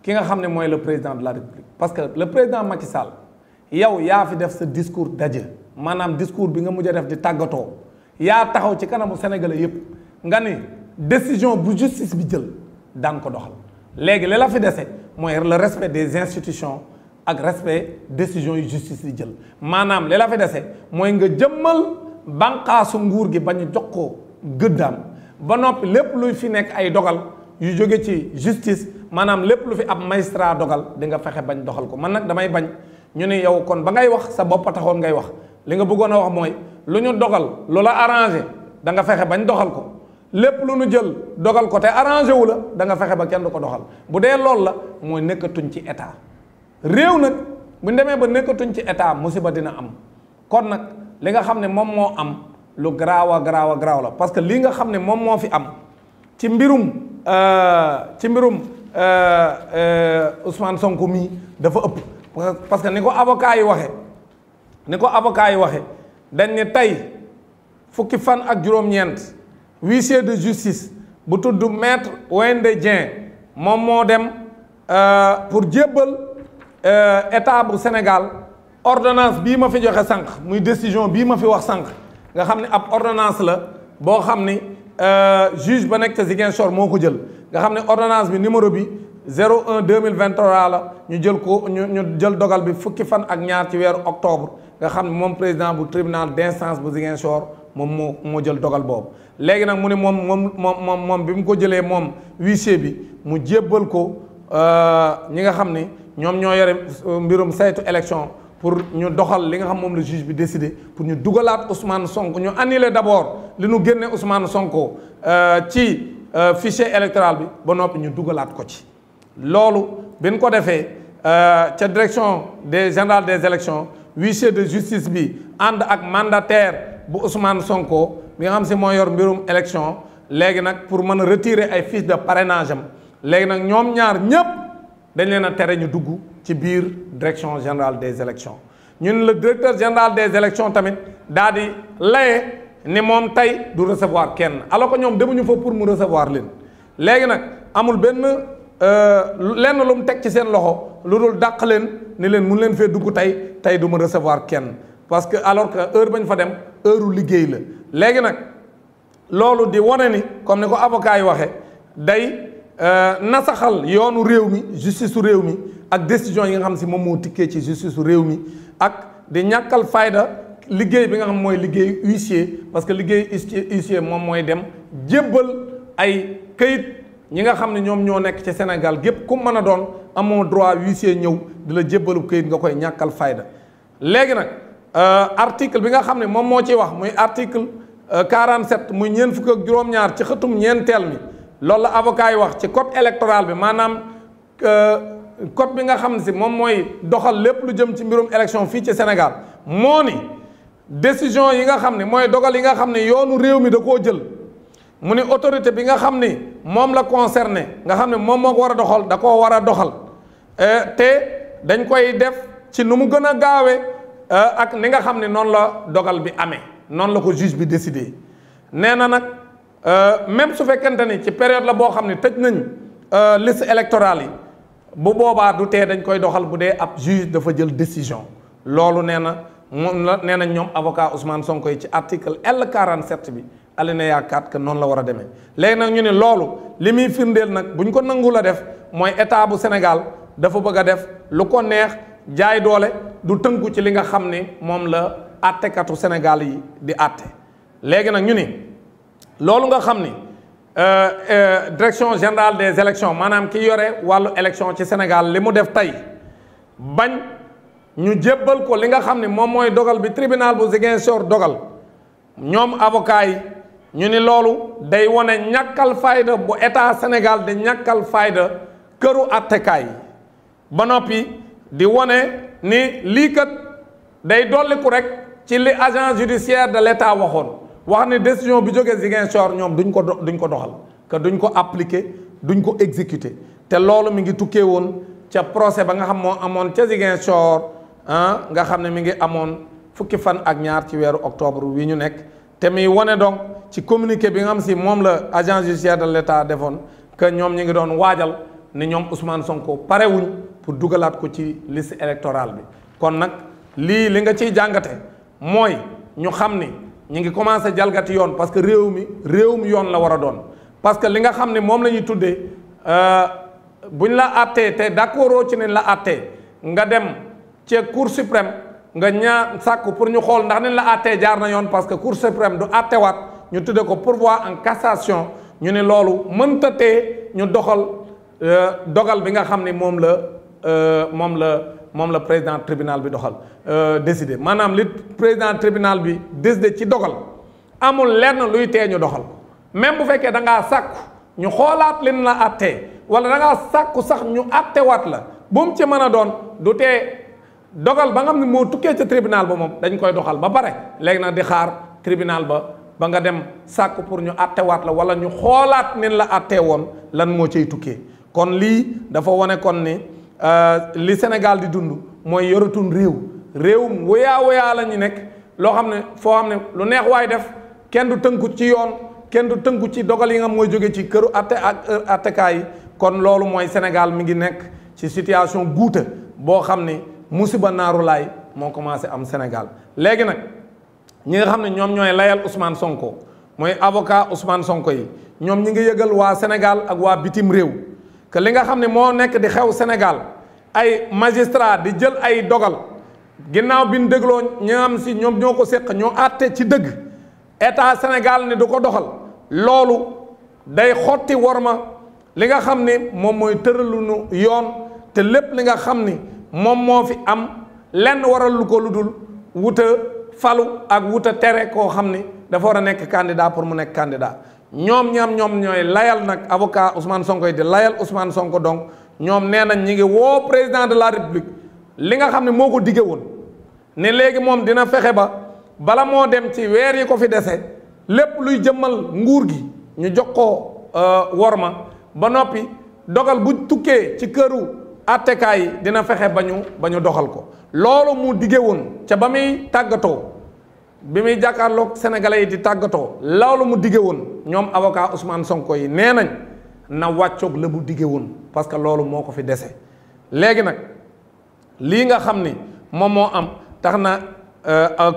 ki nga xam ne mooy le président de la République parce que le président Macky Sall yow yaa fi def sa discours d'adieu maanaam discours bi nga mujj a def di tàggatoo yaa taxaw ci kanamu sénégalais yépp nga ni décision bu justice bi jël daan ko doxal léegi li la fi dese mooy le respect des institutions ak respect décision yu justice di jël maanaam li la fi dese mooy nga jëmmal bànqaasu nguur gi ba ñu jox ko gëddaam ba noppi lépp luy fi nekk ay dogal yu jóge ci justice maanaam lépp lu fi ab magistrat dogal di nga fexe bañ doxal ko man nag damay bañ ñu ne yow kon ba ngay wax sa bopp a taxoon ngay wax li nga bëggoon a wax mooy lu ñu dogal lu la arrangé da nga fexe bañ doxal ko lépp lu ñu jël dogal ko te arrangé wu la da nga fexe ba kenn du ko doxal bu dee loolu la mooy nekkatuñ ci état réew nag bu ñu demee ba nekkatuñ ci état musiba dina am kon nag li nga xam ne moom moo am lu garaaw a garaaw la parce que li nga xam ne moom moo fi am ci mbirum Ousmane Sonko mii dafa ëpp parce que ni ko avocat yi waxe dañ ne tey fukki fan ak juróom-ñeent huissier de justice bu tudd maître Wende Dieng moom moo dem pour jébbal état bu Sénégal ordonnance bii ma fi joxe sànq muy décision bii ma fi wax sànq nga xam ne ab ordonnance la boo xam ni juge ba nekk ca Ziguinchor moo ko jël nga xam ne ordonnance bi numéro bi 01/2023 la ñu jël ko ñu jël dogal bi fukki fan ak ñaar ci weeru octobre nga xam ne moom président bu tribunal d'instance bu Ziguinchor moom moo jël dogal boobu léegi nag mu ne moom bi mu ko jëlee moom huissier bi mu jébbal ko ñi nga xam ne ñoom ñoo yore mbirum saytu élection pour ñu doxal li nga xam moom la juge bi décidé pour ñu dugalaat Ousmane Sonko ñu annuler d'abord li ñu génne Ousmane Sonko ci fichier électoral bi ba noppi ñu dugalaat ko ci loolu bi ñu ko defee ca direction générale des élections huissier de justice bi ànd ak mandataire bu Ousmane Sonko bi nga xam si moo yor mbirum élection léegi nag pour mën a retirer ay fiches de parrainage am léegi nag ñoom ñaar ñépp dañ leen a tere ñu dugg ci biir direction générale des élections ñun le directeur général des élections tamit daal di laye ni moom tey du recevoir kenn alors que ñoom demuñu fa pour mu recevoir leen léegi nag amul benn lenn lu mu teg ci seen loxo lu dul dàq leen ni leen mun leen fee dugg tey du ma recevoir kenn parce que alors que heure bañ fa dem heure liggéey la léegi nag loolu di wane ni comme ni ko avocat yi waxe day nasaxal yoonu réew mi justice su réew mi ak décision yi nga xam si moom moo tikkee ci justice su réew mi ak di ñàkkal fayda liggéey bi nga xam mooy liggéey huissier parce que liggéey huissier moom mooy dem jébbal ay këyit ñi nga xam ne ñoom ñoo nekk ci Sénégal gépp ku mën a doon amoo droit huissier ñëw di la jébbalu këyit nga koy ñàkkal fayda léegi nag article bi nga xam ne moom moo ci wax muy article 47 muy ñeent fukk ak juróom-ñaar ci xëtum ñeenteel mi loolu la avocat yi wax ci code électoral bi maanaam code bi nga xam ne si moom mooy doxal lépp lu jëm ci mbirum élection fii ci Sénégal moo ni décision yi nga xam ne mooy dogal yi nga xam ne yoonu réew mi da koo jël mu ni autorité bi nga xam ni moom la concerné nga xam ne moom moo ko war a doxal da koo war a doxal te dañ koy def ci nu mu gën a gaawee ak ni nga xam ne noonu la dogal bi amee noonu la ko juge bi décidé nee na nag même su fekkente ni ci période la boo xam ne tëj nañ liste électorale yi bu boobaa du tee dañ koy doxal bu dee ab juge dafa jël décision loolu nee na moom la nee na ñoom avocat Ousmane Sonko yi ci article L47 bi alinéa 4 que noonu la war a demee léegi nag ñu ne loolu li muy firndeel nag bu ñu ko nangu la def mooy état bu Sénégal dafa bëgg a def lu ko neex jaay doole du tënku ci li nga xam ni moom la àttekatu Sénégal yi di àtte léegi nag ñu ni loolu nga xam ni direction générale des élections maanaam ki yore wàllu élection ci Sénégal li mu def tey bañ ñu jébbal ko li nga xam ne moom mooy dogal bi tribunal bu Ziguinchor dogal ñoom avocat yi ñu ni loolu day wane ñàkkal fayda bu état Sénégal di ñàkkal fayda këru attekaay yi ba noppi di wane ni lii kat day dolliku rek ci li agent judiciaire de l'état waxoon wax ni décision bi jógee Ziguinchor ñoom duñ ko doxal que duñ ko appliquer duñ ko exécuter te loolu mi ngi tukkee woon ca procès ba nga xam moo amoon ca Ziguinchor nga xam ne mi ngi amoon fukki fan ak ñaar ci weeru octobre wi ñu nekk te muy wane donc ci communiqué bi nga xam si moom la agent judiciaire de l'état defoon que ñoom ñi ngi doon waajal ne ñoom Ousmane Sonko parewuñ pour dugalaat ko ci liste électorale bi. kon nag lii li nga ciy jàngate mooy ñu xam ni ñu ngi commencé jalgati yoon parce que réewum yoon la war a doon parce que li nga xam ne moom la ñuy tuddee buñ la àttee te d'accord ci ne la àttee nga dem ci cour suprême nga ñaa sàkku pour ñu xool ndax nañ la àttee jaar na yoon parce que cour suprême du àttewaat ñu tuddee ko pourvoi en cassation ñu ne loolu mënta tee ñu doxal dogal bi nga xam ne moom la président tribunal bi doxal décidé maanaam li président tribunal bi décidé ci dogal amul lenn luy tee ñu doxal ko même bu fekkee da ngaa sàkku ñu xoolaat leen la àttee wala da ngaa sàkku sax ñu àttewaat la bu mu ci mën a doon du tee dogal ba nga xam ne moo tukkee ca tribunal ba moom dañ koy doxal ba pare léegi nag di xaar tribunal ba nga dem sàkku pour ñu àttewaat la wala ñu xoolaat nen la àttee woon lan moo cay tukkee kon lii dafa wane kon ni li Sénégal di dund mooy yoratun réewum woyaa la ñu nekk loo xam ne foo xam ne lu neex waay def kenn du tënku ci yoon kenn du tënku ci dogal yi nga mooy jóge ci këru atte ak attekaay yi kon loolu mooy Sénégal mi ngi nekk ci situation guuta boo xam ni musiba naaru laay moo commencé am Sénégal léegi nag ñi nga xam ne ñoom ñooy layal Ousmane Sonko mooy avocat Ousmane Sonko yi ñoom ñi ngi yëgal waa Sénégal ak waa bitim réew que li nga xam ne moo nekk di xew Sénégal ay magistrat di jël ay dogal ginnaaw bi ñu dégloo ñi nga xam si ñoom ñoo ko séq ñoo àtte ci dëgg état Sénégal ne du ko doxal loolu day xotti worma li nga xam ne moom mooy tëralunu yoon te lépp li nga xam ni moom moo fi am lenn waral lu ko lu dul wuta falu ak wuta tere koo xam ni dafa war a nekk candidat pour mu nekk candidat ñoom ñooy layal nag avocat Ousmane Sonko yi di layal Ousmane Sonko donc ñoom nee nañ ñi ngi woo président de la république li nga xam ne moo ko dige woon ne léegi moom dina fexe ba bala moo dem ci weer yi ko fi dese lépp luy jëmmal nguur gi ñu jox ko worma ba noppi dogal bu tukkee ci këru attekaay yi dina fexe ba ñu doxal ko loolu mu dige woon ca ba muy tàggatoo bi muy jàkkaarloog sénégalais yi di tàggatoo loolu mu dige woon ñoom avocat Ousmane Sonko yi nee nañ na wàccoog la mu dige woon parce que loolu moo ko fi dese léegi nag lii nga xam ni moom moo am tax na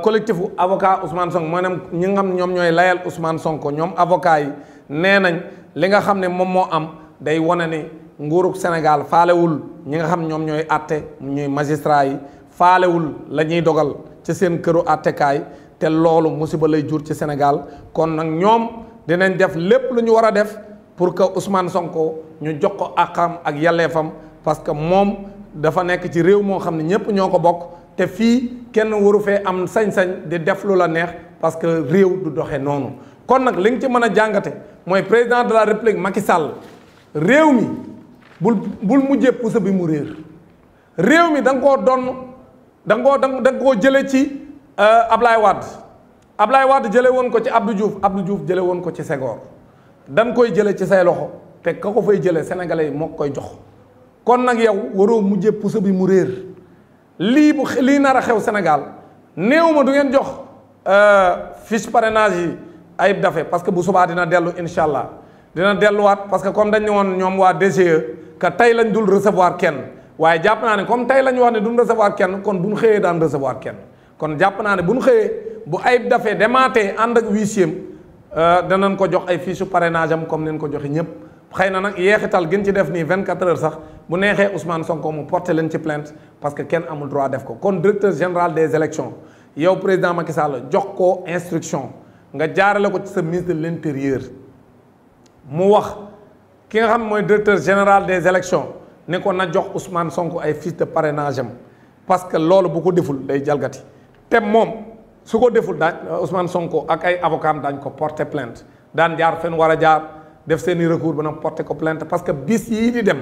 collectif avocat Ousmane Sonko maanaam ñi nga xam ne ñoom ñooy layal Ousmane Sonko ñoom avocat yi nee nañ li nga xam ne moom moo am day wane ni nguurug Sénégal faalewul ñi nga xam ñoom ñooy àtte ñuy magistrat yi faalewul la ñuy dogal ci seen këru àttekaay te loolu musiba lay jur ci Sénégal kon nag ñoom dinañ def lépp lu ñu war a def pour que Ousmane Sonko ñu jox ko àqam ak yelleefam parce que moom dafa nekk ci réew moo xam ne ñëpp ñoo ko bokk te fii kenn waru fee am sañ-sañ di def lu la neex parce que réew du doxe noonu kon nag li nga ci mën a jàngate mooy président de la république Macky Sall réew mi bul mujjee pusa bi mu réew mi da nga koo donn da nga koo jële ci Ablaye Wade jële woon ko ci Abdou Diouf jële woon ko ci Senghor dañ koy jële ci say loxo te ka ko fay jële sénégalais yi moo koy jox kon nag yow waroo mujjee pusa bi mu réer lii nar a xew Sénégal néew ma du ngeen jox fiche parrainage yi Ayib Daffé parce que bu subaa dina dellu incha allah dina delluwaat parce que comme dañ ne woon ñoom waa DGE que tey lañ dul recevoir kenn waaye jàpp naa ne comme tey lañ wax ne duñ recevoir kenn kon bu ñu xëyee daan recevoir kenn kon jàpp naa ne bu ñu xëyee bu Ayib Daffé demaatee ànd ak huissier danañ ko jox ay fiche parrainage am comme nañ ko joxe ñëpp xëy na nag yeexital gën ci def nii 24 heures sax bu neexee Ousmane Sonko mu porté leen ci plainte parce que kenn amul droit def ko kon directeur général des élections yow président Macky Sall jox ko instruction nga jaarale ko ci sa ministre de l'intérieur mu wax ki nga xam mooy directeur général des élections ne ko na jox Ousmane Sonko ay fiche de parrainage am parce que loolu bu ko deful day jalgati te moom su ko deful daañ Ousmane Sonko ak ay avocat am daañ ko porter plainte daan jaar fen war a jaar def seeni recours ba nag porter ko plainte parce que bis yii di dem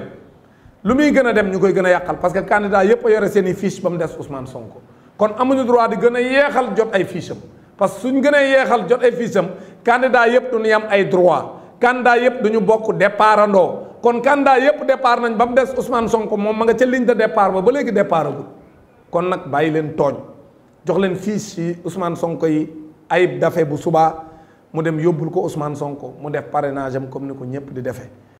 lu muy gën a dem ñu koy gën a yàqal parce que candidat yëpp a yore seeni fiche ba mu des Ousmane Sonko kon amuñu droit di gën a yeexal jot ay fiche am parce que suñ gën a yeexal jot ay fiche am candidat yëpp duñu am ay droit candidat yëpp duñu bokk départandoo kon candidat yëpp départ nañ ba mu des Ousmane Sonko moom ma nga ca ligne de départ ba léegi départ agul kon nag bàyyi leen tooñ jox leen fiche yi Ousmane Sonko yi Ayib Daffé bu subaa mu dem yóbbul ko Ousmane Sonko mu def parrainage am comme ni ko ñëpp di defee